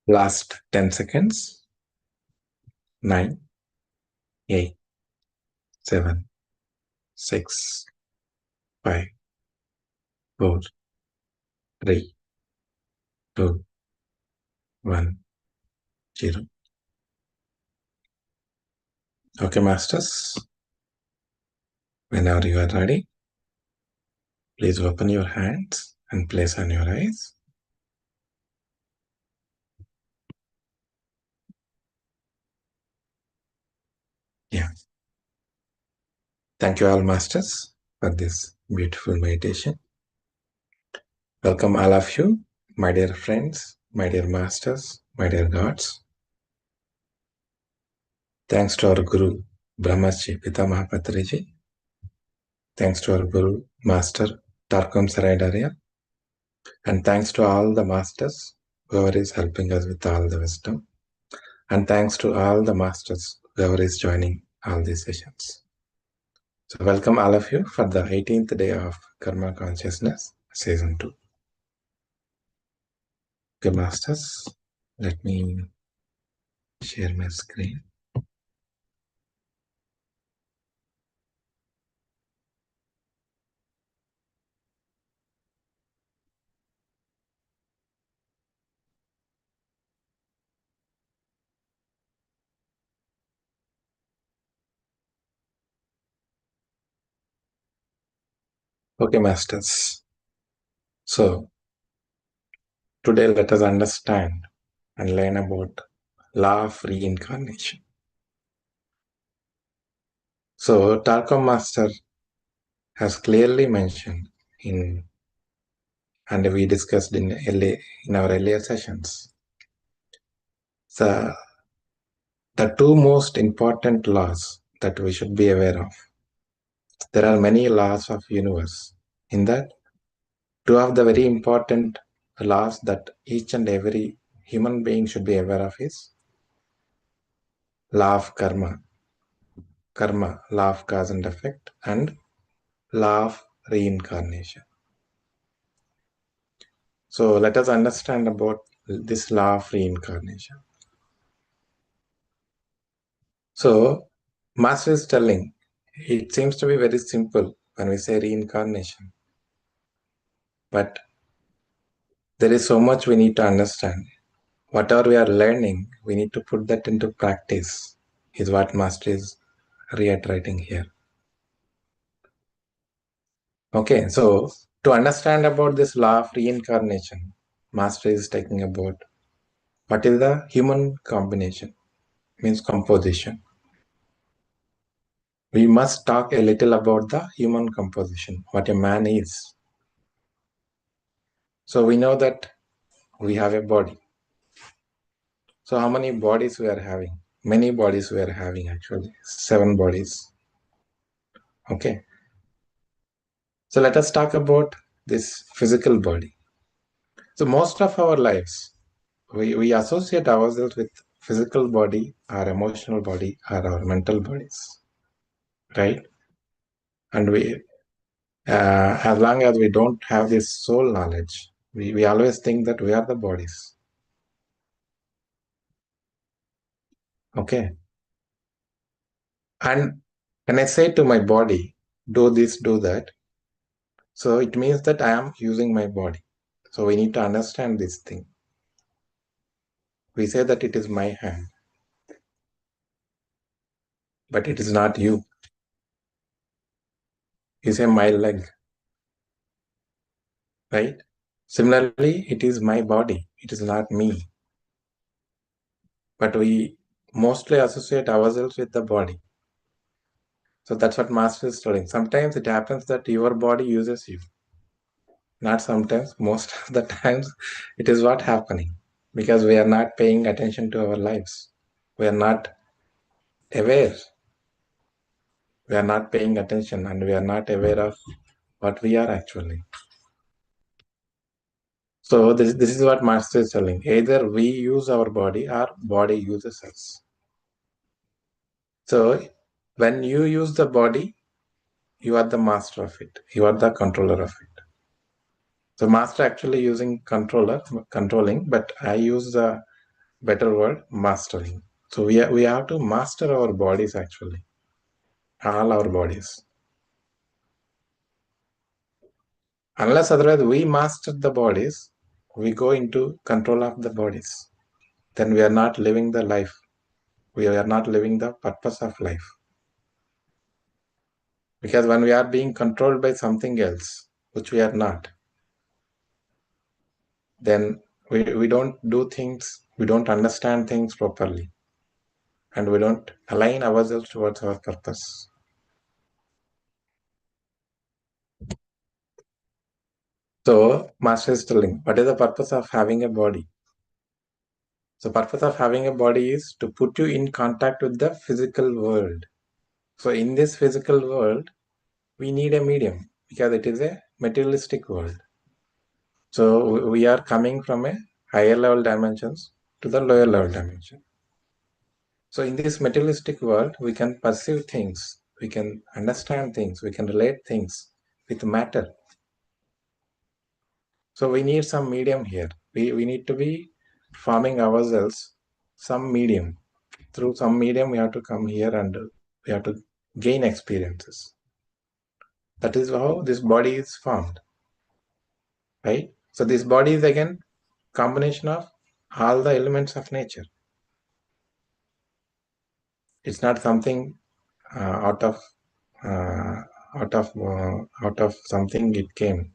Last 10 seconds. 9, 8, 7, 6, 5, 4, 3, 2, 1, 0. Okay, masters. Whenever you are ready, please open your hands and place on your eyes. Yeah. Thank you all, masters, for this beautiful meditation. Welcome all of you, my dear friends, my dear masters, my dear gods. Thanks to our Guru, Brahmaji Pitamaha Patriji. Thanks to our Guru, Master Tarkam Saraidarya. And thanks to all the masters, whoever is helping us with all the wisdom. And thanks to all the masters, whoever is joining all these sessions. So welcome all of you for the 18th day of Karma Consciousness, Season 2. Okay, masters, let me share my screen. Okay, masters. So today let us understand and learn about law of reincarnation. So Tarkam Master has clearly mentioned and we discussed in our earlier sessions. So the two most important laws that we should be aware of. There are many laws of universe. In that, two of the very important laws that each and every human being should be aware of is law of karma, law of cause and effect, and law of reincarnation. So let us understand about this law of reincarnation. So Master is telling, it seems to be very simple when we say reincarnation, but there is so much we need to understand. Whatever we are learning, we need to put that into practice, is what Master is reiterating here. Okay, so to understand about this law of reincarnation, Master is talking about what is the human combination, means composition. We must talk a little about the human composition, what a man is. So we know that we have a body. So how many bodies we are having? Many bodies we are having actually, 7 bodies. Okay. So let us talk about this physical body. So most of our lives, we associate ourselves with physical body, our emotional body, or our mental bodies, right? And as long as we don't have this soul knowledge, we always think that we are the bodies. Okay. And when I say to my body, do this, do that, so it means that I am using my body. So we need to understand this thing. We say that it is my hand, but it is not you. You say my leg, right? Similarly, it is my body. It is not me. But we mostly associate ourselves with the body. So that's what Master is telling. Sometimes it happens that your body uses you. Not sometimes, most of the times it is what happening. Because we are not paying attention to our lives. We are not aware. We are not paying attention and we are not aware of what we are actually. So this is what Master is telling. Either we use our body or body uses us. So when you use the body, you are the master of it. You are the controller of it. So master actually using controlling, but I use the better word, mastering. So we have to master our bodies actually, all our bodies. Unless otherwise we master the bodies, we go into control of the bodies. Then we are not living the life. We are not living the purpose of life. Because when we are being controlled by something else, which we are not, then we don't do things, we don't understand things properly, and we don't align ourselves towards our purpose. So, Master is telling, what is the purpose of having a body? So, purpose of having a body is to put you in contact with the physical world. So, in this physical world, we need a medium because it is a materialistic world. So, we are coming from a higher level dimensions to the lower level dimension. So, in this materialistic world, we can perceive things, we can understand things, we can relate things with matter. So we need some medium here. We need to be forming ourselves some medium. Through some medium, we have to come here and we have to gain experiences. That is how this body is formed, right? So this body is again combination of all the elements of nature. It's not something out of uh, out of something it came.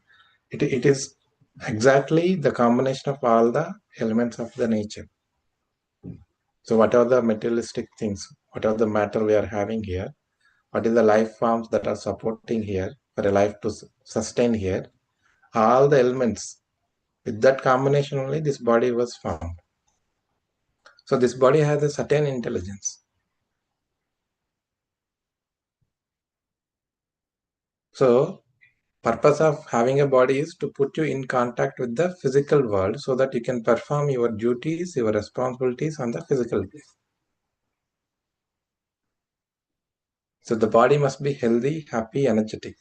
It is exactly the combination of all the elements of the nature. So what are the materialistic things? What are the matter we are having here? What is the life forms that are supporting here for a life to sustain here? All the elements. With that combination only, this body was formed. So this body has a certain intelligence. So purpose of having a body is to put you in contact with the physical world so that you can perform your duties, your responsibilities on the physical plane. So the body must be healthy, happy, energetic.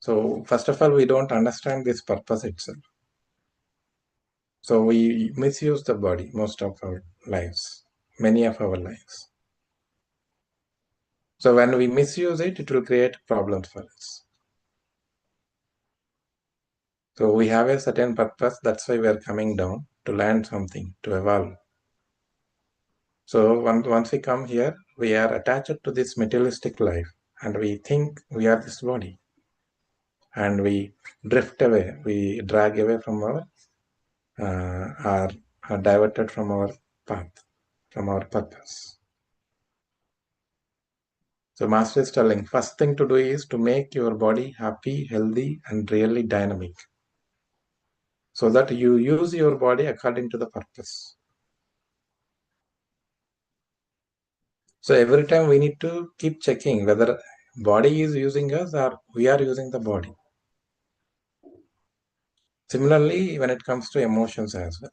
So first of all, we don't understand this purpose itself. So we misuse the body most of our lives, many of our lives. So when we misuse it, it will create problems for us. So we have a certain purpose. That's why we are coming down to learn something, to evolve. So once we come here, we are attached to this materialistic life and we think we are this body. And we drift away, we drag away from our, are diverted from our path, from our purpose. So Master is telling, first thing to do is to make your body happy, healthy, and really dynamic. So that you use your body according to the purpose. So every time we need to keep checking whether body is using us or we are using the body. Similarly, when it comes to emotions as well.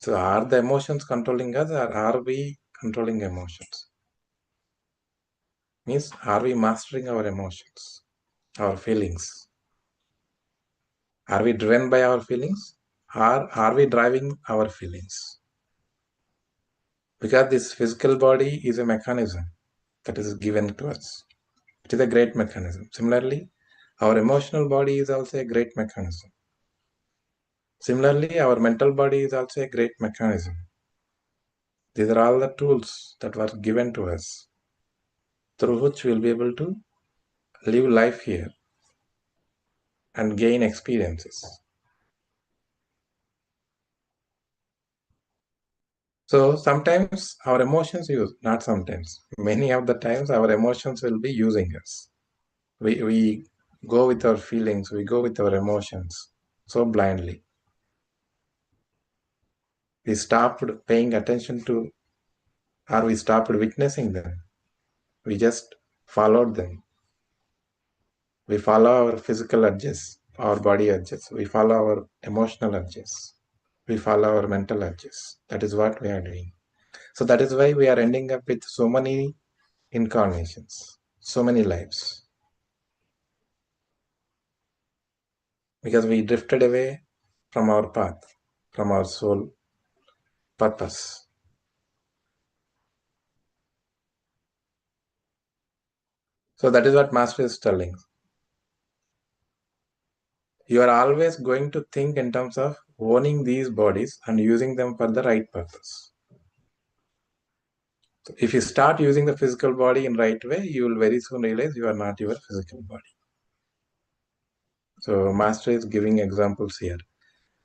So are the emotions controlling us or are we controlling emotions? Means are we mastering our emotions, our feelings? Are we driven by our feelings or are we driving our feelings? Because this physical body is a mechanism that is given to us. It is a great mechanism. Similarly, our emotional body is also a great mechanism. Similarly, our mental body is also a great mechanism. These are all the tools that were given to us through which we'll be able to live life here and gain experiences. So sometimes our emotions use, not sometimes, many of the times our emotions will be using us. We go with our feelings, we go with our emotions so blindly. We stopped paying attention to, or we stopped witnessing them. We just followed them. We follow our physical urges, our body urges. We follow our emotional urges. We follow our mental urges. That is what we are doing. So that is why we are ending up with so many incarnations, so many lives. Because we drifted away from our path, from our soul purpose. So that is what Master is telling. You are always going to think in terms of owning these bodies and using them for the right purpose. So if you start using the physical body in right way, you will very soon realize you are not your physical body. So Master is giving examples here.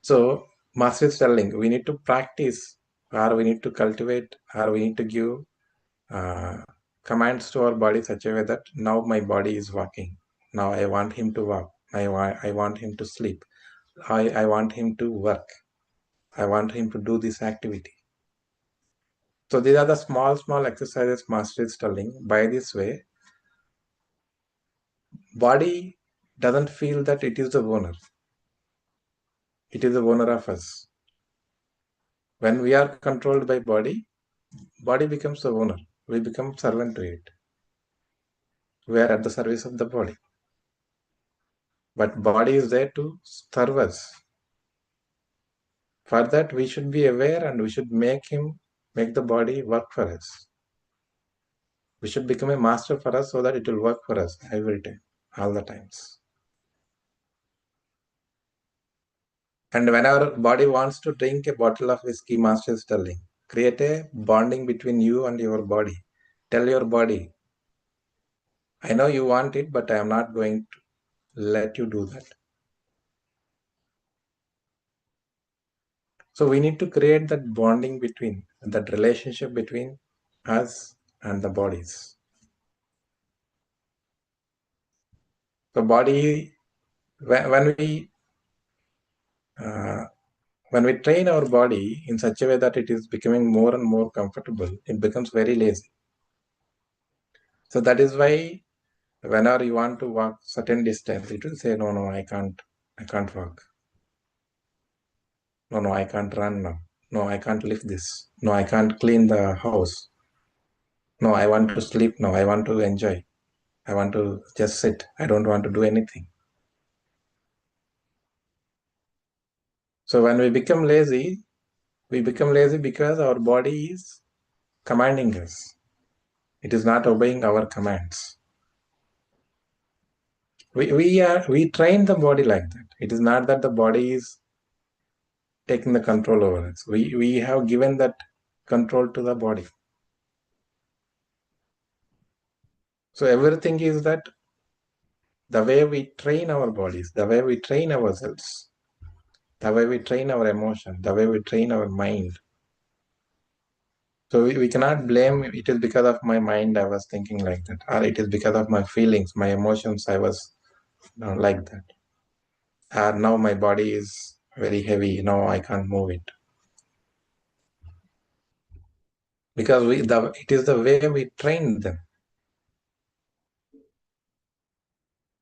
So Master is telling we need to practice, or we need to cultivate, or we need to give uh, commands to our body such a way that now my body is walking. Now I want him to walk. I want him to sleep. I want him to work. I want him to do this activity. So these are the small exercises Master is telling. By this way, body doesn't feel that it is the owner. It is the owner of us. When we are controlled by body, body becomes the owner. We become servant to it. We are at the service of the body. But body is there to serve us. For that, we should be aware and we should make the body work for us. We should become a master for us so that it will work for us every time, all the times. And when our body wants to drink a bottle of whiskey, Master is telling, create a bonding between you and your body. Tell your body, I know you want it, but I am not going to let you do that. So we need to create that bonding between, that relationship between us and the bodies. So body, when uh, when we train our body in such a way that it is becoming more and more comfortable, it becomes very lazy. So that is why whenever you want to walk certain distance, it will say, no, I can't walk. No, I can't run now. No, I can't lift this. No, I can't clean the house. No, I want to sleep now. I want to enjoy. I want to just sit. I don't want to do anything. So when we become lazy because our body is commanding us. It is not obeying our commands. We train the body like that. It is not that the body is taking the control over us. We have given that control to the body. So everything is that the way we train our bodies, the way we train ourselves, the way we train our emotion, the way we train our mind. So we cannot blame it is because of my mind I was thinking like that, or it is because of my feelings, my emotions I was like that. Or now my body is very heavy, now I can't move it. Because it is the way we train them.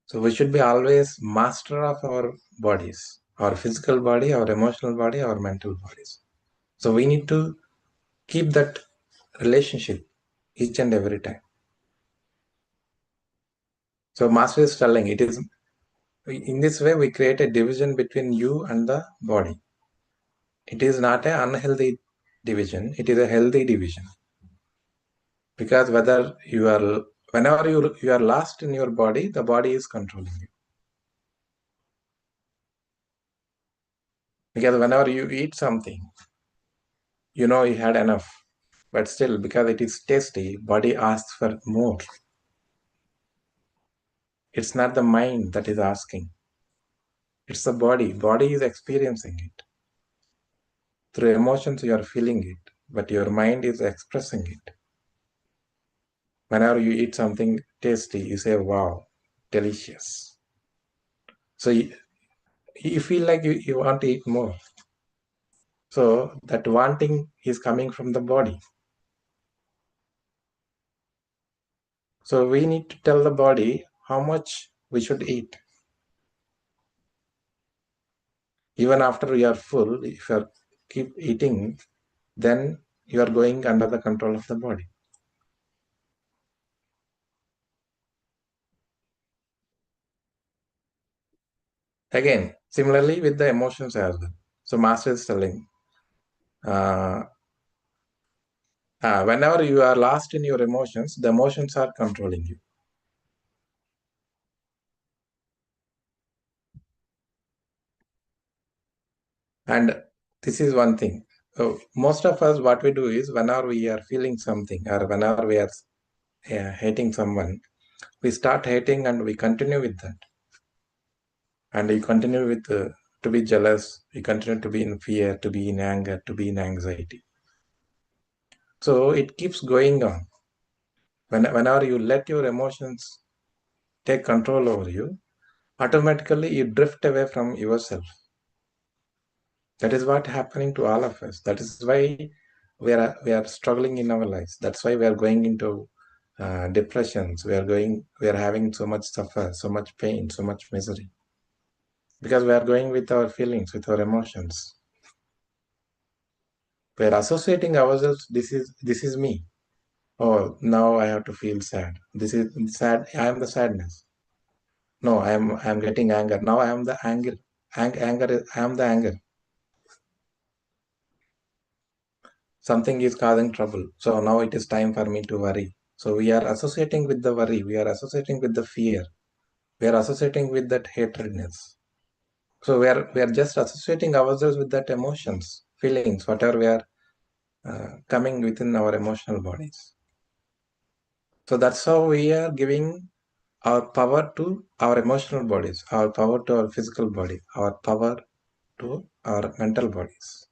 So we should be always master of our bodies, our physical body, our emotional body, our mental bodies. So we need to keep that relationship each and every time. So Master is telling it is in this way we create a division between you and the body. It is not an unhealthy division, it is a healthy division. Because whenever you are lost in your body, the body is controlling you. Because whenever you eat something, you know you had enough. But still, because it is tasty, body asks for more. It's not the mind that is asking. It's the body. Body is experiencing it. Through emotions, you are feeling it, but your mind is expressing it. Whenever you eat something tasty, you say, wow, delicious. So you feel like you want to eat more. So that wanting is coming from the body. So we need to tell the body how much we should eat. Even after you are full, if you keep eating, then you are going under the control of the body. Again, similarly with the emotions as well. So master is telling, whenever you are lost in your emotions, the emotions are controlling you. And this is one thing. So most of us, what we do is whenever we are feeling something or whenever we are hating someone, we start hating and we continue with that. And you continue with to be jealous, you continue to be in fear, to be in anger, to be in anxiety. So it keeps going on. Whenever you let your emotions take control over you, automatically you drift away from yourself. That is what happening to all of us. That is why we are struggling in our lives. That's why we are going into depressions. We are having so much suffer, so much pain, so much misery, because we are going with our feelings, with our emotions. We are associating ourselves. This is me. Oh, now I have to feel sad. This is sad. I am the sadness. No, I am getting anger. Now I am the anger. I am the anger. Something is causing trouble. So now it is time for me to worry. So we are associating with the worry. We are associating with the fear. We are associating with that hatredness. So we are just associating ourselves with that emotions, feelings, whatever we are coming within our emotional bodies. So that's how we are giving our power to our emotional bodies, our power to our physical body, our power to our mental bodies.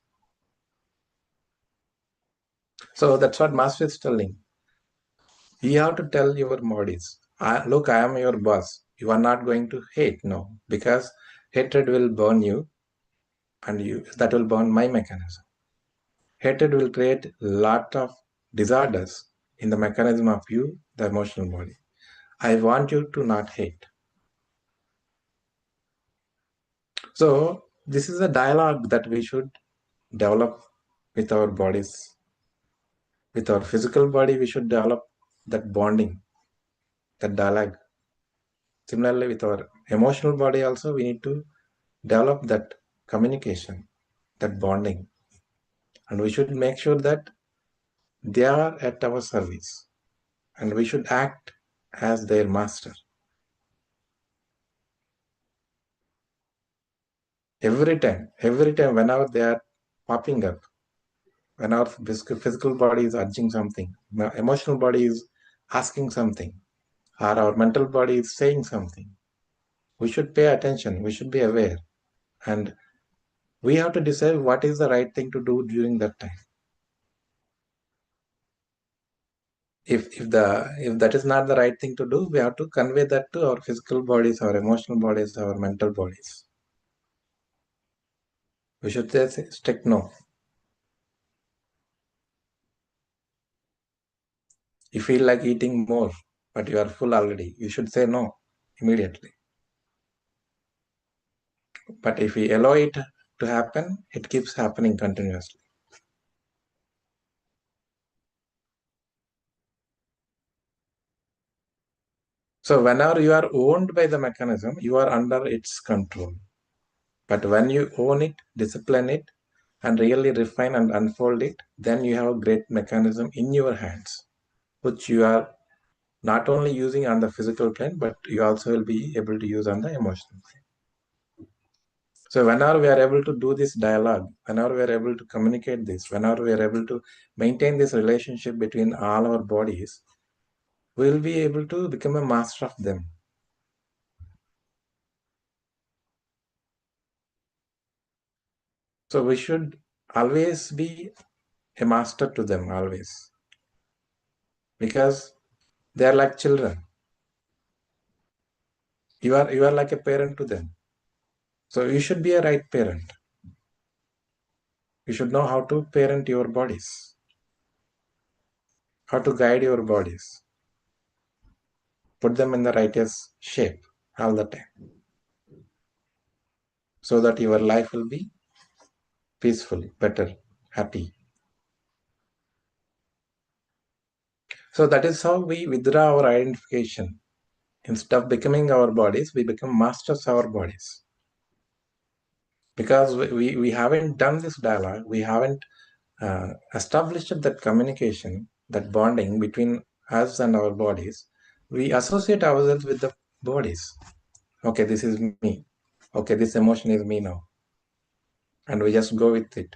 So that's what Master is telling. You have to tell your bodies, look, I am your boss. You are not going to hate, no, because hatred will burn you, and that will burn my mechanism. Hatred will create lot of disorders in the mechanism of you, the emotional body. I want you to not hate. So this is a dialogue that we should develop with our bodies. With our physical body, we should develop that bonding, that dialogue. Similarly, with our emotional body also, we need to develop that communication, that bonding. And we should make sure that they are at our service. And we should act as their master. Every time, whenever they are popping up, when our physical body is urging something, emotional body is asking something, or our mental body is saying something, we should pay attention, we should be aware, and we have to decide what is the right thing to do during that time. If that is not the right thing to do, we have to convey that to our physical bodies, our emotional bodies, our mental bodies. We should say strict no. You feel like eating more, but you are full already. You should say no immediately. But if we allow it to happen, it keeps happening continuously. So whenever you are owned by the mechanism, you are under its control. But when you own it, discipline it, and really refine and unfold it, then you have a great mechanism in your hands, which you are not only using on the physical plane, but you also will be able to use on the emotional plane. So whenever we are able to do this dialogue, whenever we are able to communicate this, whenever we are able to maintain this relationship between all our bodies, we will be able to become a master of them. So we should always be a master to them, always, because they are like children. You are like a parent to them. So you should be a right parent. You should know how to parent your bodies, how to guide your bodies, put them in the righteous shape all the time, so that your life will be peaceful, better, happy. So that is how we withdraw our identification. Instead of becoming our bodies, we become masters of our bodies. because we haven't done this dialogue, we haven't established that communication, that bonding between us and our bodies. We associate ourselves with the bodies. Okay, this is me. Okay, this emotion is me now. And we just go with it.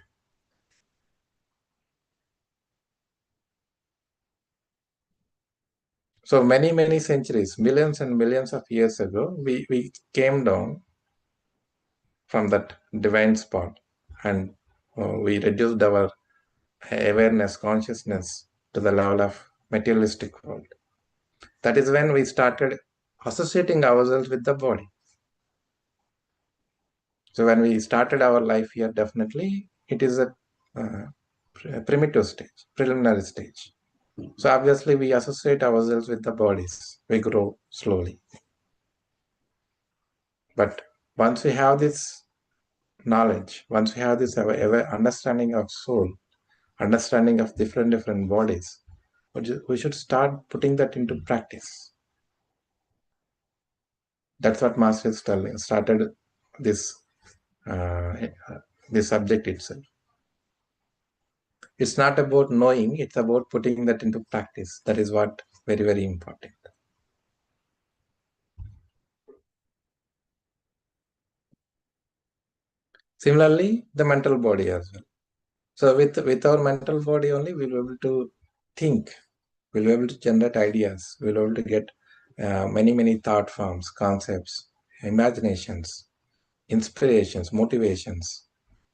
So many centuries, millions and millions of years ago, we came down from that divine spot, and we reduced our awareness, consciousness to the level of materialistic world. That is when we started associating ourselves with the body. So when we started our life here, definitely it is a primitive stage, preliminary stage. So obviously we associate ourselves with the bodies. We grow slowly. But once we have this knowledge, once we have this understanding of soul, understanding of different bodies, we should start putting that into practice. That's what Master is telling. Started this uh, this subject itself. It's not about knowing; it's about putting that into practice. That is what very important. Similarly, the mental body as well. So with our mental body only, we'll be able to think. We'll be able to generate ideas. We'll be able to get many thought forms, concepts, imaginations, inspirations, motivations,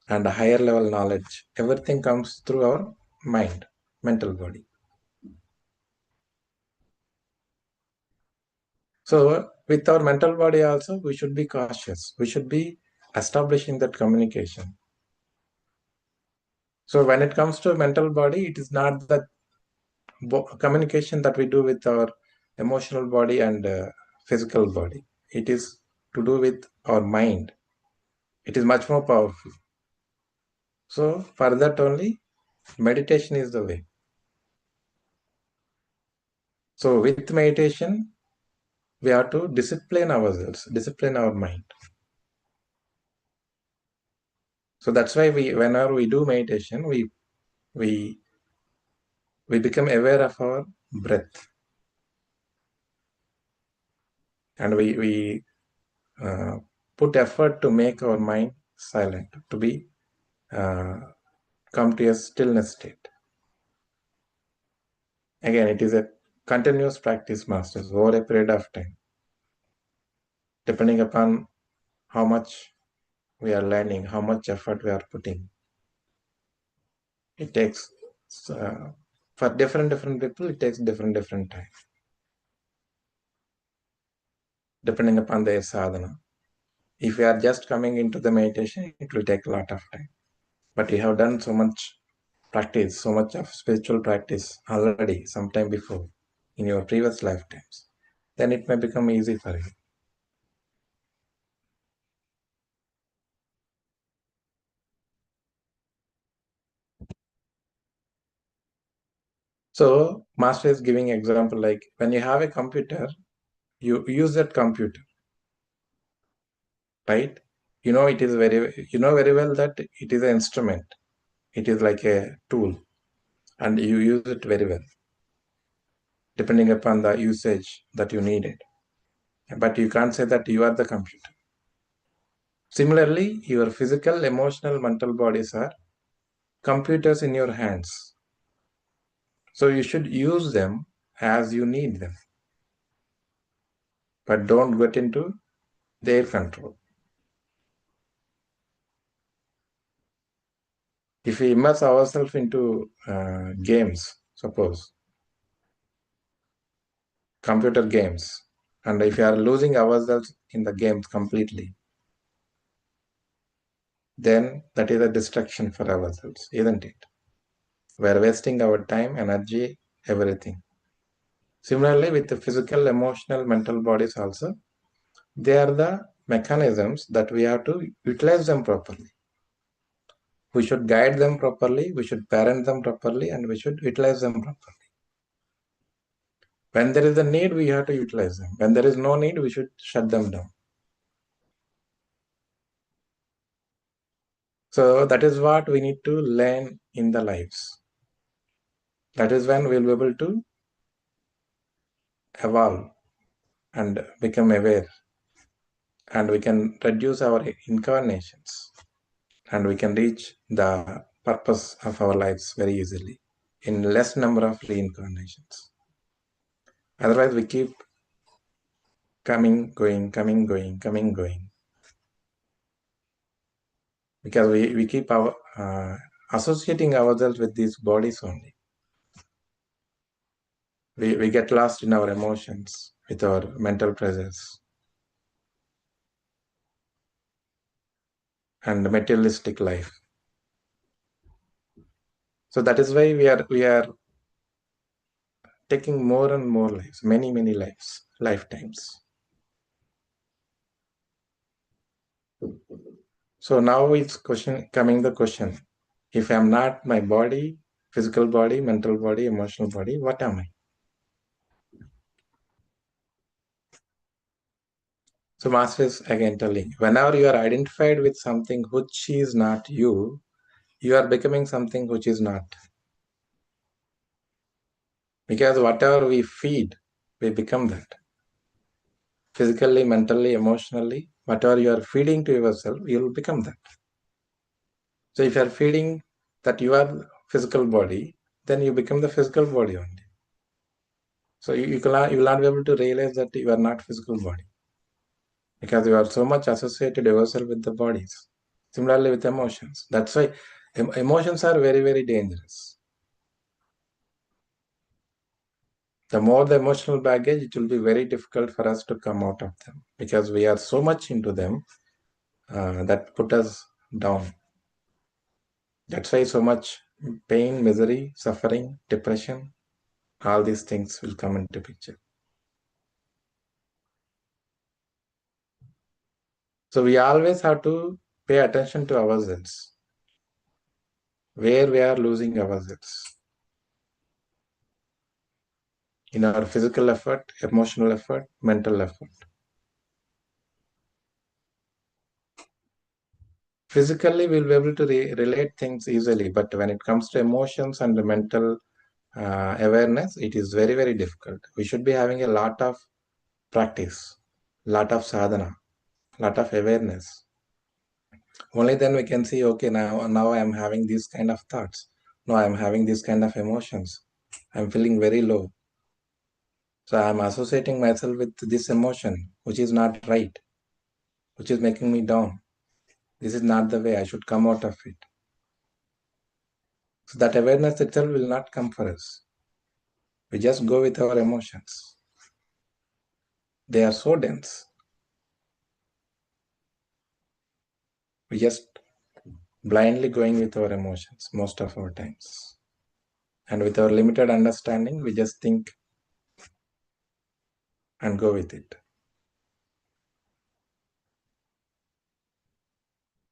and a higher level knowledge. Everything comes through our mind, mental body. So with our mental body also, we should be cautious. We should be establishing that communication. So when it comes to mental body, it is not the communication that we do with our emotional body and physical body. It is to do with our mind. It is much more powerful. So for that only, meditation is the way. So with meditation, we have to discipline ourselves, discipline our mind. So that's why whenever we do meditation, we we become aware of our breath, and we put effort to make our mind silent, to be uh, come to a stillness state. Again, it is a continuous practice, masters, over a period of time, depending upon how much we are learning, how much effort we are putting. It takes for different people, it takes different time, depending upon their sadhana. If you are just coming into the meditation, it will take a lot of time. But you have done so much practice, so much of spiritual practice already, sometime before, in your previous lifetimes, then it may become easy for you. So, Master is giving example like when you have a computer, you use that computer, right? You know it is you know very well that it is an instrument. It is like a tool, and you use it very well, depending upon the usage that you need it. But you can't say that you are the computer. Similarly, your physical, emotional, mental bodies are computers in your hands. So you should use them as you need them, but don't get into their control. If we immerse ourselves into games, suppose computer games, and if we are losing ourselves in the games completely, then that is a distraction for ourselves, isn't it? We are wasting our time, energy, everything. Similarly, with the physical, emotional, mental bodies also, they are the mechanisms that we have to utilize them properly. We should guide them properly, we should parent them properly, and we should utilize them properly. When there is a need, we have to utilize them. When there is no need, we should shut them down. So that is what we need to learn in the lives. That is when we'll be able to evolve and become aware, and we can reduce our incarnations, and we can reach the purpose of our lives very easily in less number of reincarnations. Otherwise, we keep coming, going, coming, going, coming, going, because we keep our associating ourselves with these bodies only. We get lost in our emotions with our mental pressures and materialistic life. So that is why we are taking more and more lives, many lives, lifetimes. So now it's coming the question: if I'm not my body, physical body, mental body, emotional body, what am I? So Master is again telling, whenever you are identified with something which is not you, you are becoming something which is not. Because whatever we feed, we become that. Physically, mentally, emotionally, whatever you are feeding to yourself, you will become that. So if you are feeding that you are physical body, then you become the physical body only. So you will not be able to realize that you are not physical body, because you are so much associated yourself with the bodies. Similarly with emotions. That's why emotions are very dangerous. The more the emotional baggage, it will be very difficult for us to come out of them, because we are so much into them that put us down. That's why so much pain, misery, suffering, depression, all these things will come into picture. So we always have to pay attention to ourselves, where we are losing ourselves in our physical effort, emotional effort, mental effort. Physically, we'll be able to relate things easily, but when it comes to emotions and the mental awareness, it is very difficult. We should be having a lot of practice, lot of sadhana, lot of awareness. Only then we can see, okay, now I am having these kind of thoughts. Now I am having these kind of emotions. I'm feeling very low. So I'm associating myself with this emotion, which is not right, which is making me down. This is not the way. I should come out of it. So that awareness itself will not come for us. We just go with our emotions. They are so dense. We just blindly going with our emotions most of our times. And with our limited understanding, we just think and go with it.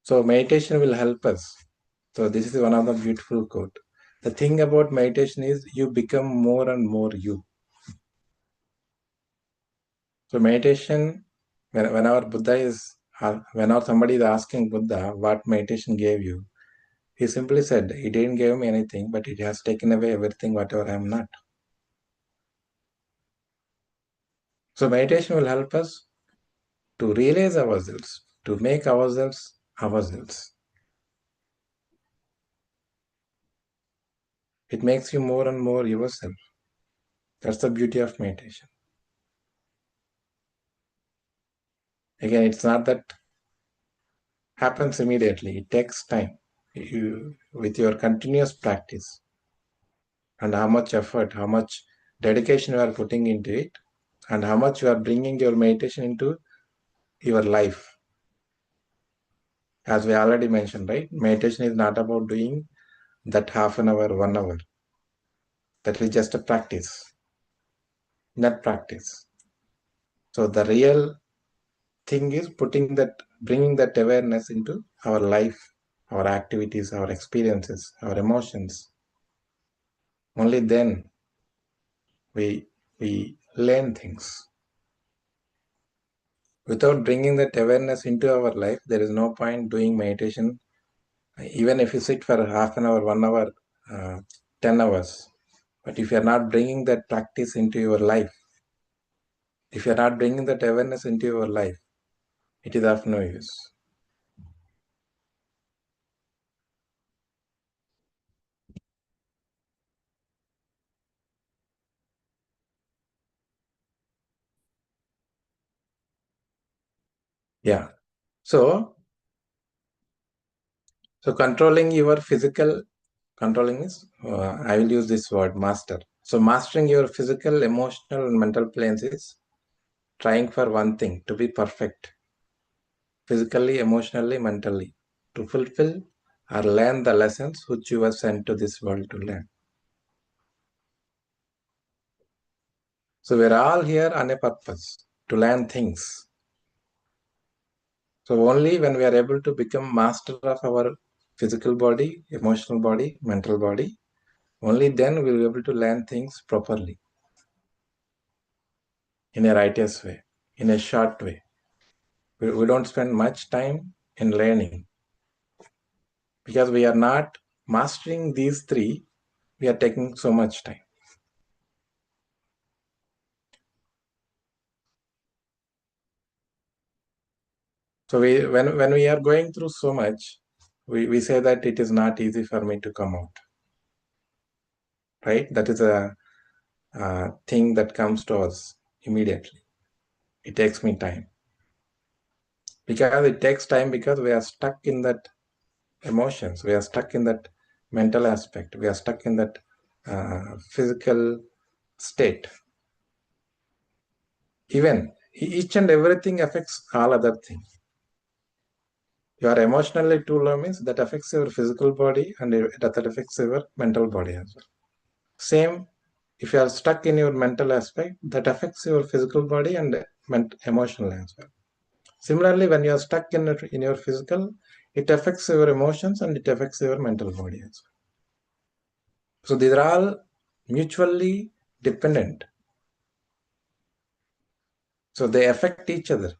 So meditation will help us. So this is one of the beautiful quote. The thing about meditation is you become more and more you. So meditation, whenever whenever somebody is asking Buddha what meditation gave you, he simply said, it didn't give me anything, but it has taken away everything whatever I am not. So meditation will help us to realize ourselves, to make ourselves ourselves. It makes you more and more yourself. That's the beauty of meditation. Again, it's not that happens immediately. It takes time. With your continuous practice and how much effort, how much dedication you are putting into it, and how much you are bringing your meditation into your life. As we already mentioned, right? Meditation is not about doing that half an hour, 1 hour. That is just a practice, not practice. So the real thing is bringing that awareness into our life, our activities, our experiences, our emotions. Only then we learn things. Without bringing that awareness into our life, there is no point doing meditation Even if you sit for half an hour, 1 hour, 10 hours, but if you're not bringing that practice into your life, if you're not bringing that awareness into your life, it is of no use. Yeah. So controlling your physical, controlling is, I will use this word, master. So mastering your physical, emotional, and mental planes is trying for one thing, to be perfect, physically, emotionally, mentally, to fulfill or learn the lessons which you were sent to this world to learn. So we're all here on a purpose, to learn things. So only when we are able to become master of our physical body, emotional body, mental body, only then we'll be able to learn things properly, in a righteous way, in a short way. We don't spend much time in learning because we are not mastering these three. We are taking so much time. So when we are going through so much, we say that it is not easy for me to come out, right? That is a thing that comes to us immediately. It takes me time because it takes time because we are stuck in that emotions. We are stuck in that mental aspect. We are stuck in that physical state. Even each and everything affects all other things. You are emotionally too low means that affects your physical body and that affects your mental body as well. Same, if you are stuck in your mental aspect, that affects your physical body and emotional as well. Similarly, when you are stuck in your physical, it affects your emotions and it affects your mental body as well. So these are all mutually dependent. So they affect each other.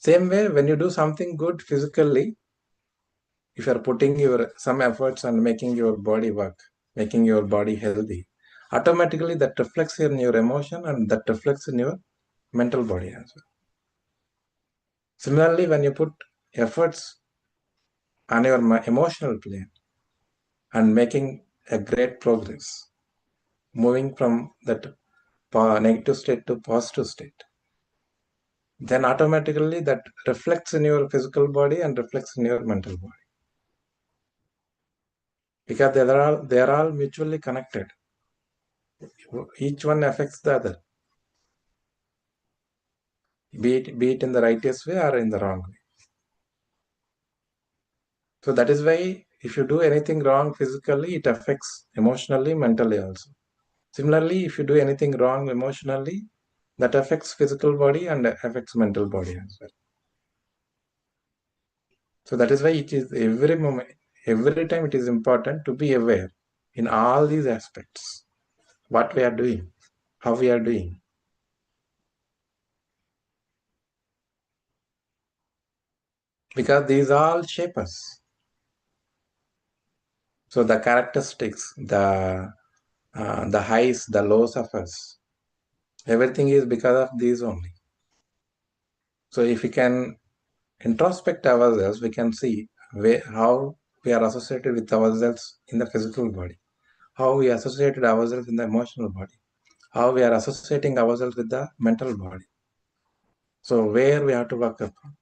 Same way, when you do something good physically, if you are putting your some efforts and making your body work, making your body healthy, automatically that reflects in your emotion and that reflects in your mental body as well. Similarly, when you put efforts on your emotional plane and making a great progress, moving from that negative state to positive state, then automatically that reflects in your physical body and reflects in your mental body because they are all mutually connected. Each one affects the other, be it in the righteous way or in the wrong way. So that is why if you do anything wrong physically, it affects emotionally, mentally also. Similarly, if you do anything wrong emotionally, that affects physical body and affects mental body as well. So that is why it is every moment, every time it is important to be aware in all these aspects, what we are doing, how we are doing. Because these all shape us. So the characteristics, the highs, the lows of us, everything is because of these only. So if we can introspect ourselves, we can see how we are associated with ourselves in the physical body, how we associated ourselves in the emotional body, how we are associating ourselves with the mental body. So where we have to work upon.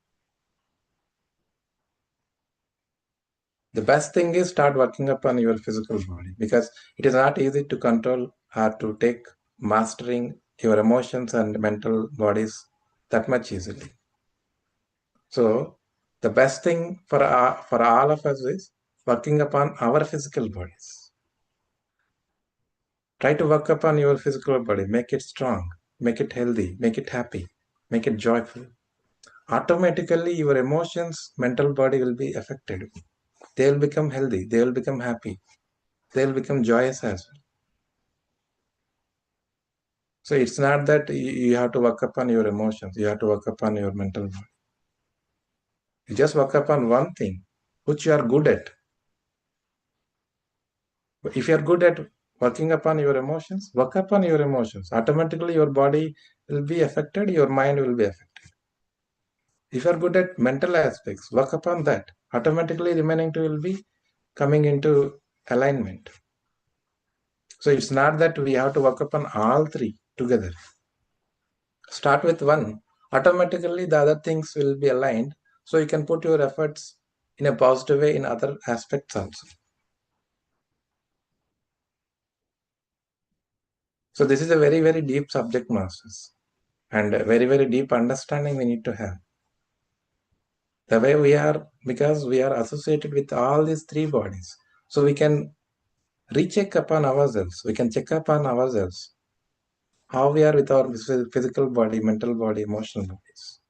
The best thing is start working upon your physical body because it is not easy to control or to take mastering your emotions and mental bodies that much easily. So the best thing for all of us is working upon our physical bodies. Try to work upon your physical body, make it strong, make it healthy, make it happy, make it joyful. Automatically, your emotions, mental body will be affected. They will become healthy, they will become happy, they will become joyous as well. So it's not that you have to work upon your emotions, you have to work upon your mental body. You just work upon one thing which you are good at. If you are good at working upon your emotions, work upon your emotions. Automatically, your body will be affected, your mind will be affected. If you are good at mental aspects, work upon that. Automatically, remaining two will be coming into alignment. So it's not that we have to work upon all three together. Start with one. Automatically, the other things will be aligned. So you can put your efforts in a positive way in other aspects also. So this is a very, very deep subject, masters, and a very, very deep understanding we need to have. The way we are, because we are associated with all these three bodies. So we can recheck upon ourselves. We can check upon ourselves how we are with our physical body, mental body, emotional bodies.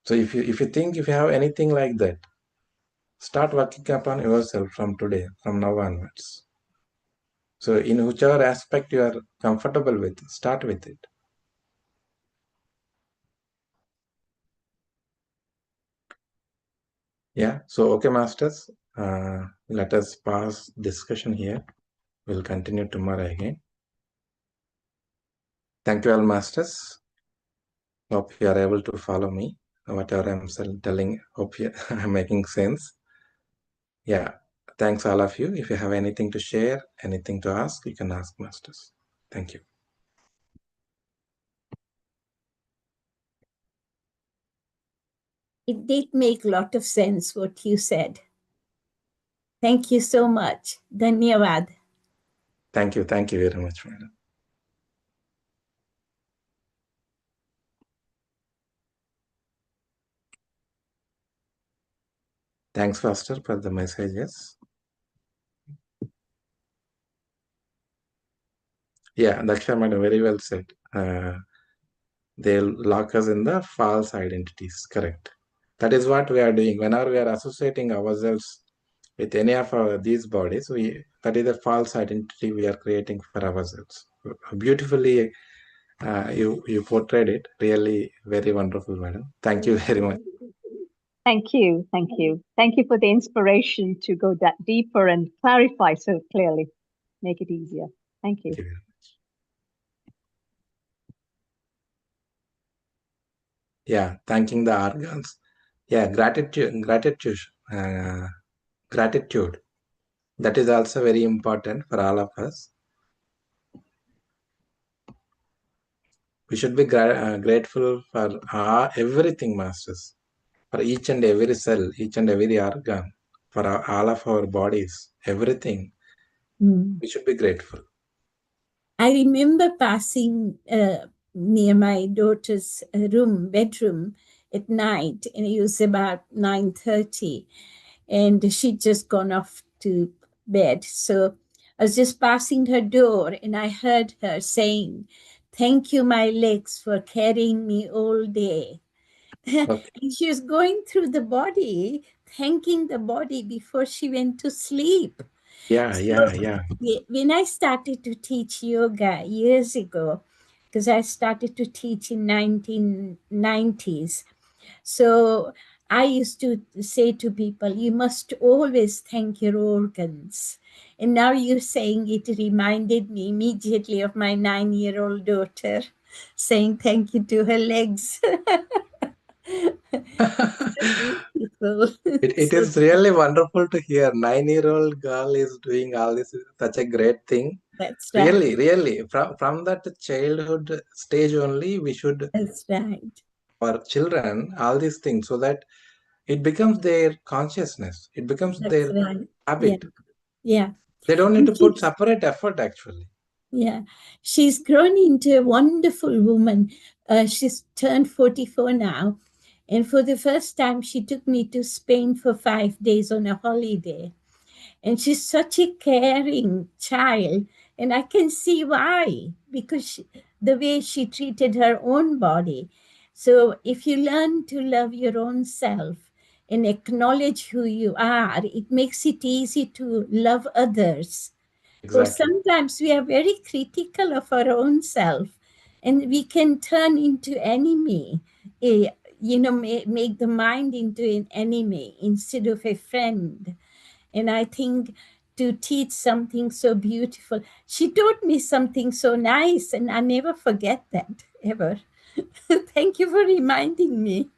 So if you have anything like that, start working upon yourself from today, from now onwards. So in whichever aspect you are comfortable with, start with it. Yeah. So okay, masters. Let us pause discussion here. We'll continue tomorrow again. Thank you all, masters. Hope you are able to follow me. Whatever I'm telling, hope I'm making sense. Yeah. Thanks all of you. If you have anything to share, anything to ask, you can ask, masters. Thank you. It did make a lot of sense what you said. Thank you so much. Dhanyavad. Thank you. Thank you very much, madam. Thanks, Pastor, for the messages. Yeah, Daksha madam, very well said. They'll lock us in the false identities. Correct. That is what we are doing. Whenever we are associating ourselves with any of these bodies, that is a false identity we are creating for ourselves. Beautifully, you portrayed it. Really, very wonderful, madam. Thank you very much. Thank you. Thank you. Thank you for the inspiration to go that deeper and clarify so clearly. Make it easier. Thank you. Thank you very much. Yeah, thanking the organs. Yeah, gratitude. Gratitude. That is also very important for all of us. We should be grateful for everything, masters, for each and every cell, each and every organ, for all of our bodies, everything. We should be grateful. I remember passing near my daughter's bedroom at night, and it was about 9:30, and she'd just gone off to bed. So I was just passing her door, and I heard her saying, "Thank you, my legs, for carrying me all day." Okay. And she was going through the body, thanking the body before she went to sleep. Yeah. When I started to teach yoga years ago, because I started to teach in 1990s, so I used to say to people, you must always thank your organs. And now you're saying it reminded me immediately of my 9-year-old daughter saying thank you to her legs. Beautiful. It is really wonderful to hear 9-year-old girl is doing all this, such a great thing. That's right. Really, from that childhood stage only, we should. That's right. For children, all these things, so that it becomes their consciousness. It becomes That's their right. habit. Yeah. They don't need And to put separate effort, actually. yeah. She's grown into a wonderful woman. She's turned 44 now. And for the first time, she took me to Spain for 5 days on a holiday. And she's such a caring child. And I can see why, because the way she treated her own body. So if you learn to love your own self and acknowledge who you are, it makes it easy to love others. For Exactly. sometimes we are very critical of our own self and we can turn into enemy. make the mind into an enemy instead of a friend. And I think to teach something so beautiful, she taught me something so nice, and I never forget that ever. Thank you for reminding me.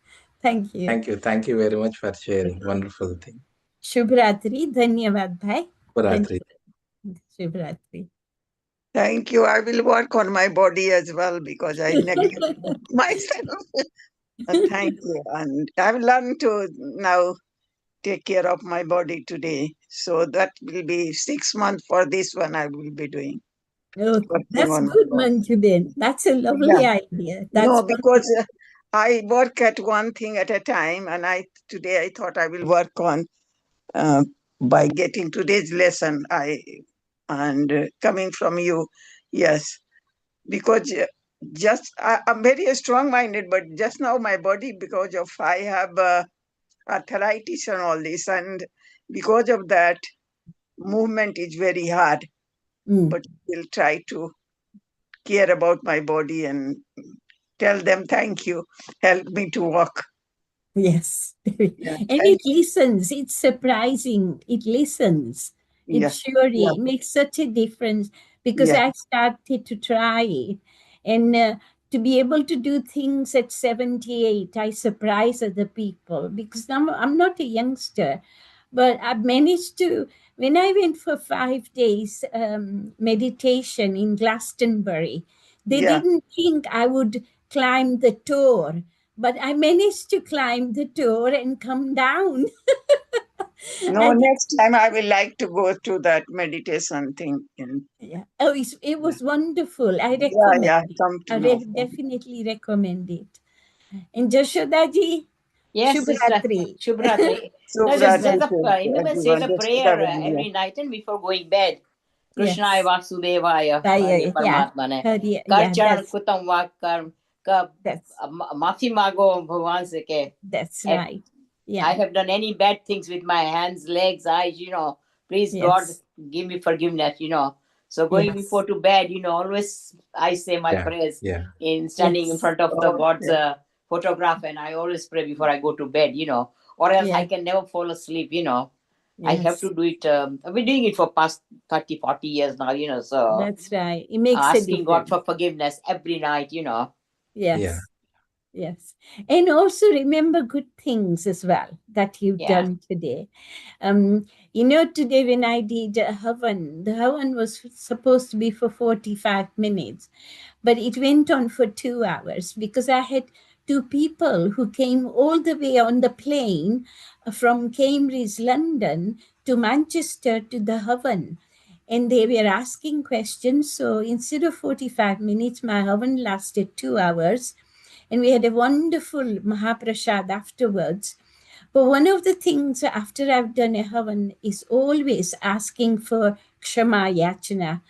Thank you. Thank you very much for sharing. Wonderful thing. Shubhratri, dhanyavad bhai. Shubhratri. Shubhratri. Thank you. I will work on my body as well because I neglect myself. Thank you. And I've learned to now take care of my body today. So that will be 6 months for this one I will be doing. Oh, Working that's on my good, body. Manjuben. That's a lovely Yeah. idea. That's No, because I work at one thing at a time, and today I thought I will work on by getting today's lesson. Coming from you, yes, because I'm very strong minded, but just now my body, because of I have arthritis and all this, and because of that, movement is very hard. But we'll try to care about my body and tell them thank you, help me to walk. Yes. Yeah, And thank it listens. It's surprising. It listens. Yeah, It surely yeah, makes such a difference because yeah, I started to try it. And to be able to do things at 78, I surprise other people because I'm not a youngster. But I've managed to, when I went for 5 days meditation in Glastonbury, they yeah. didn't think I would climb the tour, but I managed to climb the tour and come down. No, And next time I will like to go to that meditation thing. yeah, oh, it was wonderful. I Yeah, recommend yeah, it. come to I know. definitely recommend it. And Jashodaji, Yes, sister. Shubhratri. Shubhratri. So No, glad just to Indian says everyone. a Just prayer every night and before going bed. Krishnaya Yes. Vasudevaya, Hare Yeah. Paramatmane. Yeah, Kar charan kutam vakar, ka that's maafi mago Bhagwan se ke. that's If right. Yeah. I have done any bad things with my hands, legs, eyes, please God Yes. give me forgiveness, So going Yes. before to bed, always I say my Yeah. prayers Yeah. in standing in Yes. front of the God's Okay. photograph, and I always pray before I go to bed, or else I Yeah. can never fall asleep, I have Yes. to do it. I've been doing it for past 30, 40 years now, so That's right. It makes a asking God difference. for forgiveness every night, Yes. Yeah. Yes. And also remember good things as well that you've Yeah. done today. Today when I did a Havan, the Havan was supposed to be for 45 minutes, but it went on for 2 hours because I had 2 people who came all the way on the plane from Cambridge, London to Manchester to the Havan. And they were asking questions. So instead of 45 minutes, my Havan lasted 2 hours. And we had a wonderful Mahaprasad afterwards. But one of the things after I've done a Havan is always asking for Kshama Yachana,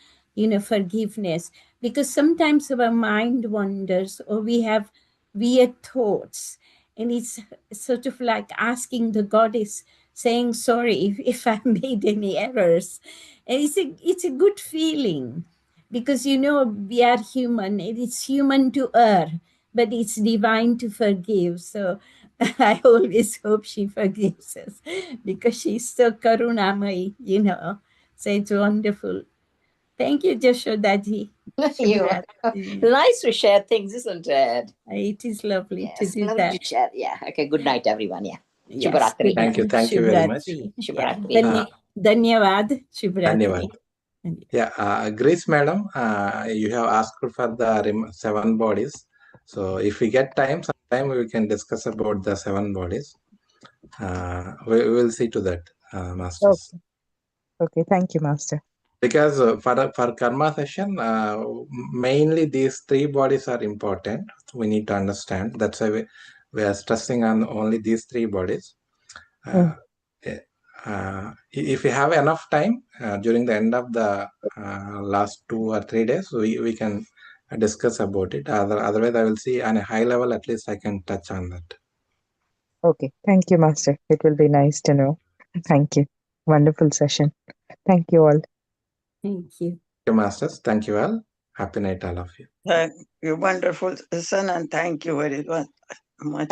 forgiveness. Because sometimes our mind wanders or we have weird thoughts. And it's sort of like asking the goddess, saying sorry if I made any errors. And it's a good feeling because, we are human. It is human to err, but it's divine to forgive. So I always hope she forgives us because she's so karunamai, So it's wonderful. Thank you, Jashodaji. Nice to share things, isn't it? It is lovely to Yes, do lovely that. to share. Yeah. Okay. Good night, everyone. Yeah. Yes. Shubhratri. Thank you. Thank you very much. Shubhratri. Yeah. Shubhratri. Dhanyavad. Dhanyavad. Shubhratri. Yeah, Grace madam, you have asked for the 7 bodies. So if we get time, sometime we can discuss about the 7 bodies. We will see to that, masters. Okay, thank you, Master. Because for karma session, mainly these 3 bodies are important. We need to understand. That's why we are stressing on only these 3 bodies. If we have enough time during the end of the last 2 or 3 days, we can discuss about it. Otherwise, I will see on a high level, at least I can touch on that. Okay, thank you, Master. It will be nice to know. Thank you. Wonderful session. Thank you all. Thank you. Thank you, masters. Thank you all. Happy night, all of you. Thank you, wonderful son, and thank you very much.